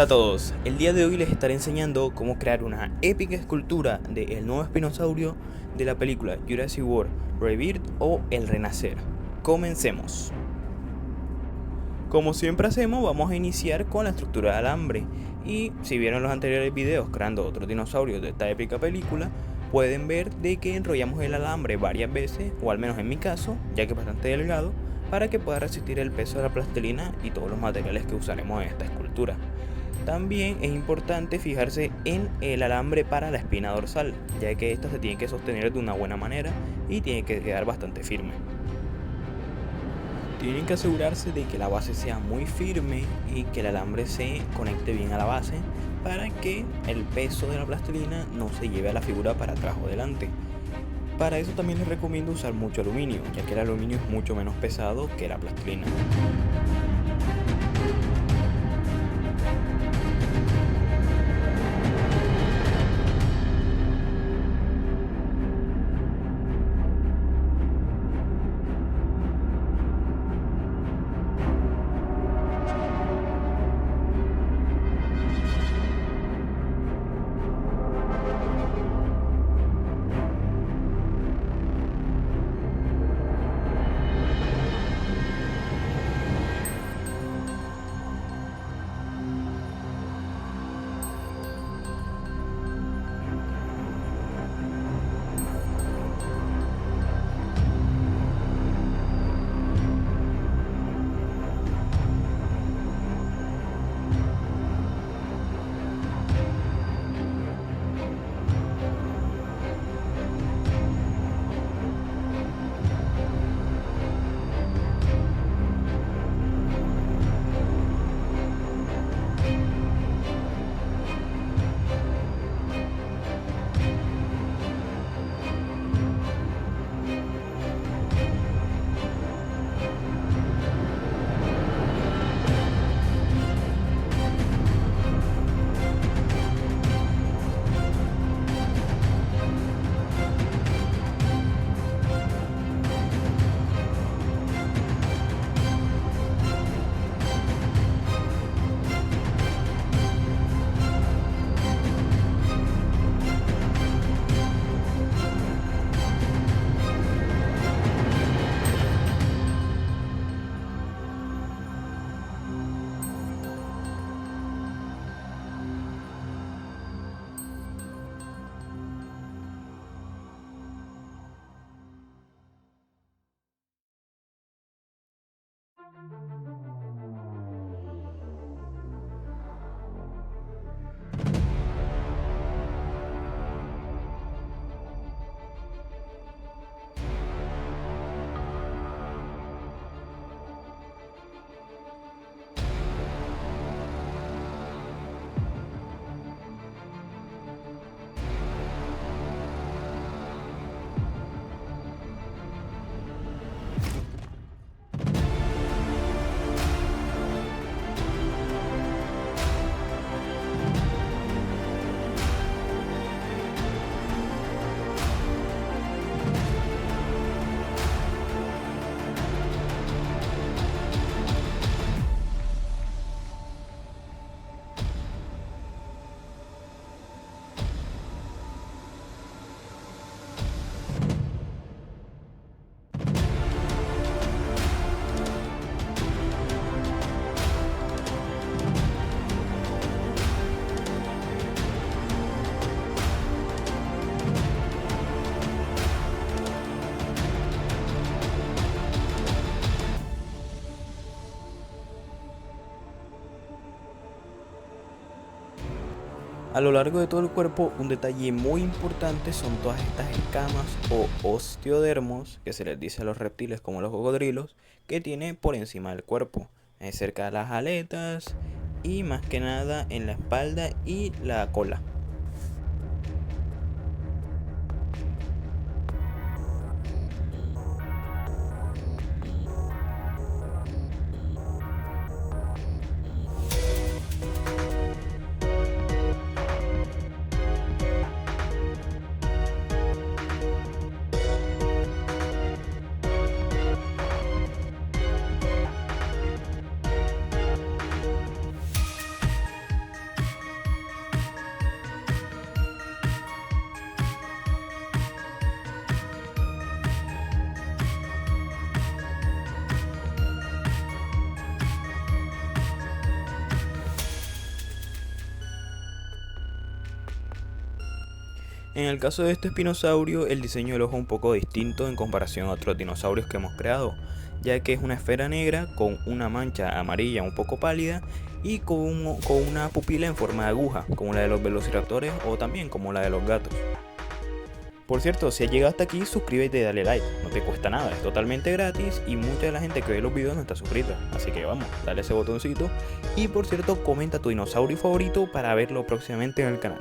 a todos, el día de hoy les estaré enseñando cómo crear una épica escultura del nuevo espinosaurio de la película Jurassic World Rebirth o El Renacer. Comencemos. Como siempre hacemos, vamos a iniciar con la estructura de alambre, y si vieron los anteriores videos creando otros dinosaurios de esta épica película, pueden ver de que enrollamos el alambre varias veces, o al menos en mi caso, ya que es bastante delgado, para que pueda resistir el peso de la plastilina y todos los materiales que usaremos en esta escultura. También es importante fijarse en el alambre para la espina dorsal, ya que esta se tiene que sostener de una buena manera y tiene que quedar bastante firme. Tienen que asegurarse de que la base sea muy firme y que el alambre se conecte bien a la base para que el peso de la plastilina no se lleve a la figura para atrás o delante. Para eso también les recomiendo usar mucho aluminio, ya que el aluminio es mucho menos pesado que la plastilina. A lo largo de todo el cuerpo, un detalle muy importante son todas estas escamas o osteodermos, que se les dice a los reptiles como los cocodrilos, que tiene por encima del cuerpo, cerca de las aletas y más que nada en la espalda y la cola. En el caso de este espinosaurio, el diseño del ojo es un poco distinto en comparación a otros dinosaurios que hemos creado, ya que es una esfera negra con una mancha amarilla un poco pálida y con una pupila en forma de aguja, como la de los velociraptores o también como la de los gatos. Por cierto, si has llegado hasta aquí, suscríbete y dale like, no te cuesta nada, es totalmente gratis y mucha de la gente que ve los videos no está suscrita, así que vamos, dale ese botoncito y por cierto, comenta tu dinosaurio favorito para verlo próximamente en el canal.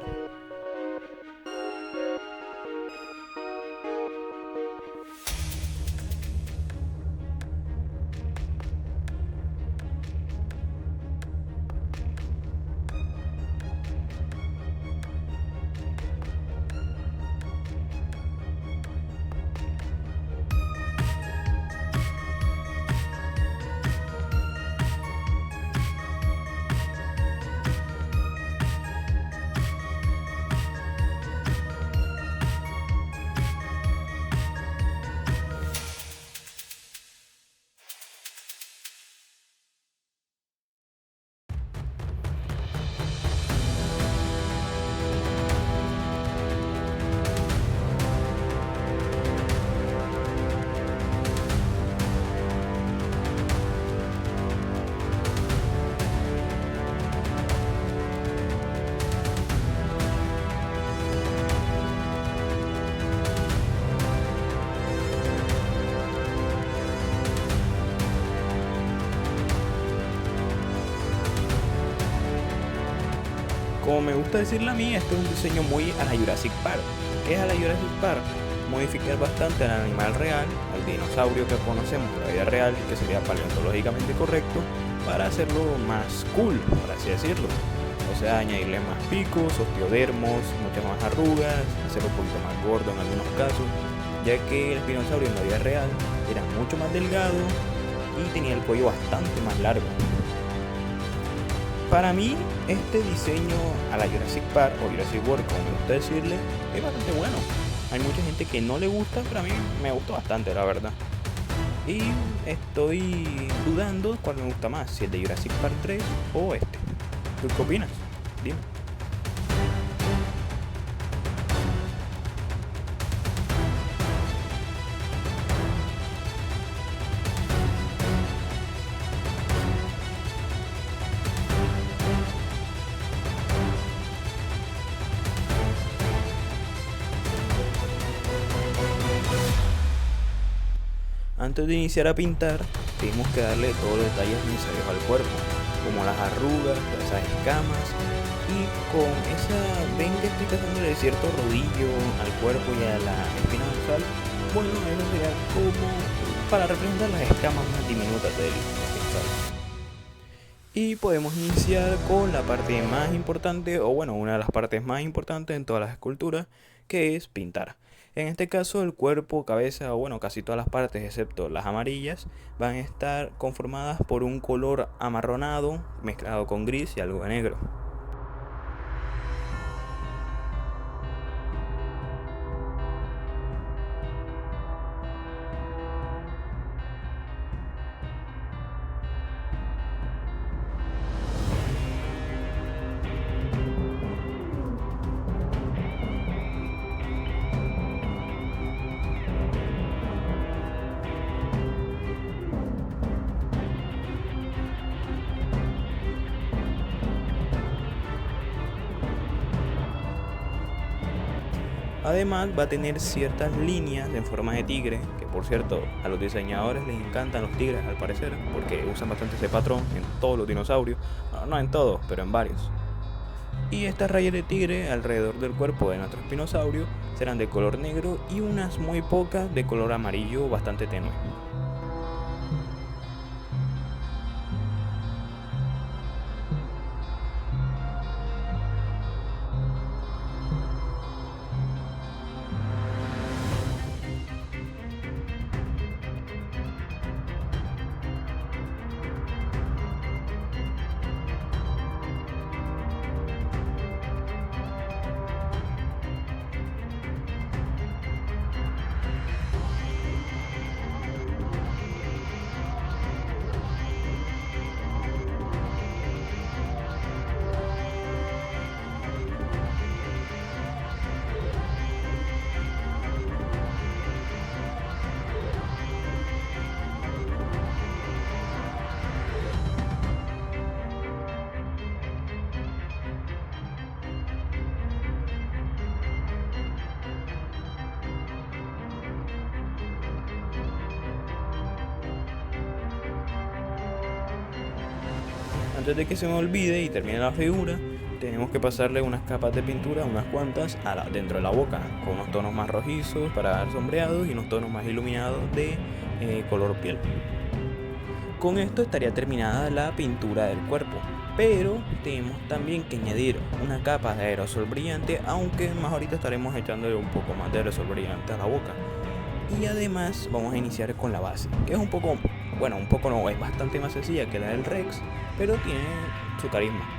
Como me gusta decirle a mí, este es un diseño muy a la Jurassic Park. ¿Qué es a la Jurassic Park? Modificar bastante al animal real, al dinosaurio que conocemos en la vida real, que sería paleontológicamente correcto, para hacerlo más cool, por así decirlo. O sea, añadirle más picos, osteodermos, muchas más arrugas, hacerlo un poquito más gordo en algunos casos, ya que el dinosaurio en la vida real era mucho más delgado y tenía el cuello bastante más largo. Para mí, este diseño a la Jurassic Park o Jurassic World, como me gusta decirle, es bastante bueno. Hay mucha gente que no le gusta, pero a mí me gustó bastante, la verdad. Y estoy dudando cuál me gusta más, si el de Jurassic Park 3 o este. ¿Tú qué opinas? Dime. Antes de iniciar a pintar, tenemos que darle todos los detalles necesarios al cuerpo, como las arrugas, todas esas escamas, y con esa ven que estoy tratándole de cierto rodillo al cuerpo y a la espina dorsal, bueno, eso sería como para representar las escamas más diminutas del dinosaurio. Y podemos iniciar con la parte más importante, o bueno, una de las partes más importantes en todas las esculturas, que es pintar. En este caso el cuerpo, cabeza o bueno, casi todas las partes excepto las amarillas van a estar conformadas por un color amarronado mezclado con gris y algo de negro. Además va a tener ciertas líneas en forma de tigre, que por cierto a los diseñadores les encantan los tigres al parecer, porque usan bastante ese patrón en todos los dinosaurios, no en todos, pero en varios. Y estas rayas de tigre alrededor del cuerpo de nuestro espinosaurio serán de color negro y unas muy pocas de color amarillo bastante tenue. antes de que se me olvide y termine la figura, tenemos que pasarle unas capas de pintura, unas cuantas, dentro de la boca, con unos tonos más rojizos para dar sombreados y unos tonos más iluminados de color piel. Con esto estaría terminada la pintura del cuerpo, pero tenemos también que añadir una capa de aerosol brillante, aunque más ahorita estaremos echándole un poco más de aerosol brillante a la boca. Y además vamos a iniciar con la base, que es un poco no, es bastante más sencilla que la del Rex, pero tiene su carisma.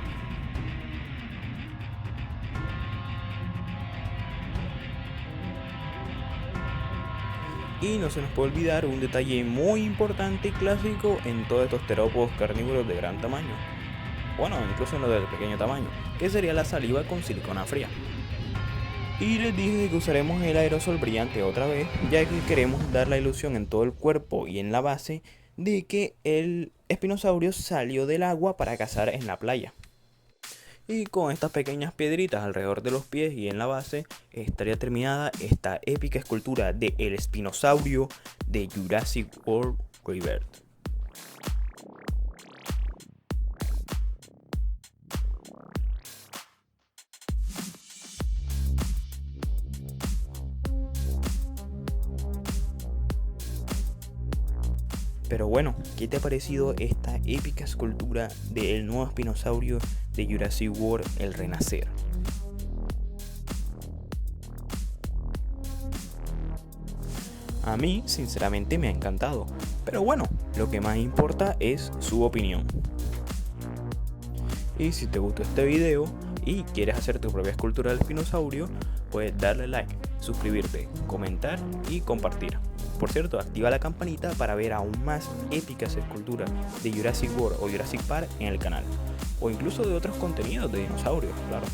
Y no se nos puede olvidar un detalle muy importante y clásico en todos estos terópodos carnívoros de gran tamaño, bueno, incluso en los de pequeño tamaño, que sería la saliva con silicona fría. Y les dije que usaremos el aerosol brillante otra vez, ya que queremos dar la ilusión en todo el cuerpo y en la base de que el espinosaurio salió del agua para cazar en la playa. Y con estas pequeñas piedritas alrededor de los pies y en la base estaría terminada esta épica escultura de el espinosaurio de Jurassic World Rebirth. Pero bueno, ¿qué te ha parecido esta épica escultura del nuevo espinosaurio de Jurassic World El Renacer? A mí, sinceramente, me ha encantado. Pero bueno, lo que más importa es su opinión. Y si te gustó este video y quieres hacer tu propia escultura del espinosaurio, puedes darle like, suscribirte, comentar y compartir. Por cierto, activa la campanita para ver aún más épicas esculturas de Jurassic World o Jurassic Park en el canal, o incluso de otros contenidos de dinosaurios, claro.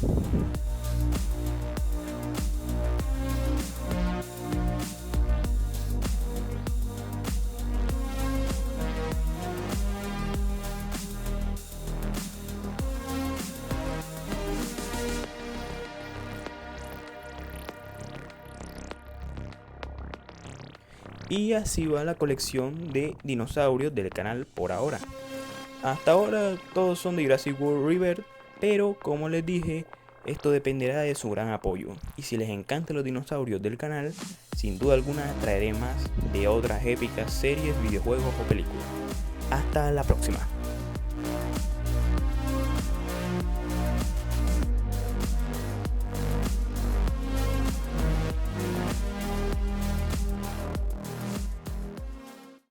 Y así va la colección de dinosaurios del canal por ahora. Hasta ahora todos son de Jurassic World Rebirth, pero como les dije, esto dependerá de su gran apoyo. Y si les encantan los dinosaurios del canal, sin duda alguna traeré más de otras épicas series, videojuegos o películas. Hasta la próxima.